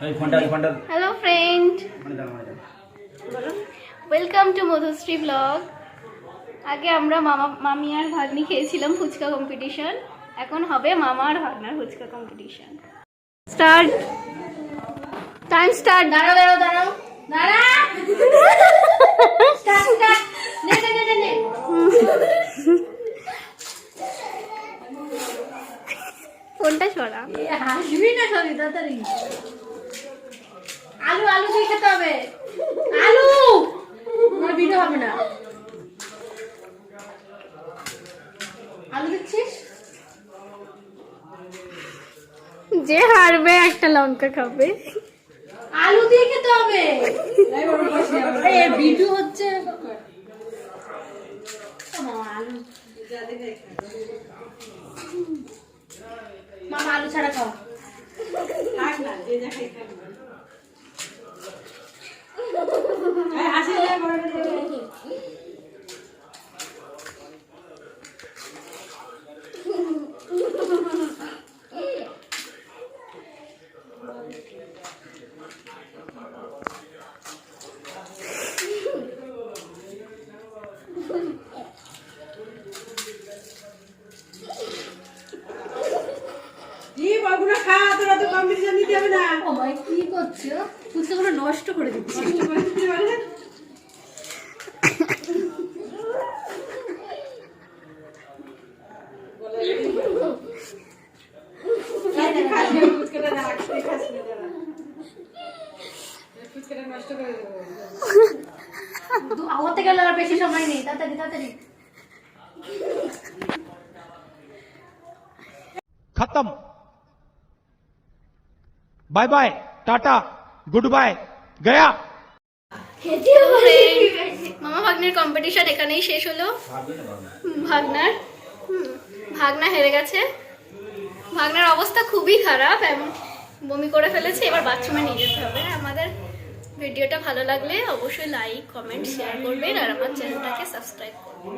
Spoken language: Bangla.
Hello friend, welcome to Madhushree blog. आगे আমরা মামি আর ভাগ্নি খেয়েছিলাম ফুচকা কম্পিটিশন, এখন হবে মামা আর ভাগ্নার fuchka competition. Start, time start. দাঁড়াও দাঁড়াও দাঁড়াও দাঁড়া, স্টার্ট স্টার্ট। নে নে নে নে, কোনটা ছড়া? হাসবি না সরি, তাড়াতাড়ি। আলু আলু দিয়ে খেতে হবে, আলু না ভিডিও হবে না। আলু দিচ্ছিস? যে হারবে একটা লঙ্কা খাবে। আলু দিয়ে খেতে হবে। এই ভিডিও হচ্ছে। আলু মামা আলু ছাড়া খাও। থাক না, যে যা খাই খাবে। আসলে কি করছো? ফুচকাগুলো নষ্ট করে দিচ্ছি। আওয়াতে গেলে আর বেশি সময় নেই, তাড়াতাড়ি তাড়াতাড়ি। खत्म, bye bye, tata, goodbye, गया। মামা ভাগ্নের কম্পিটিশন এখানেই শেষ হলো। ভাগনা হেরে গেছে। ভাগনার অবস্থা খুবই খারাপ, এবং বমি করে ফেলেছে। এবার বাথরুমে নিয়ে যেতে হবে। আমাদের ভিডিওটা ভালো লাগলে অবশ্যই লাইক কমেন্ট শেয়ার করবেন, আর আমার চ্যানেলটাকে সাবস্ক্রাইব করবেন।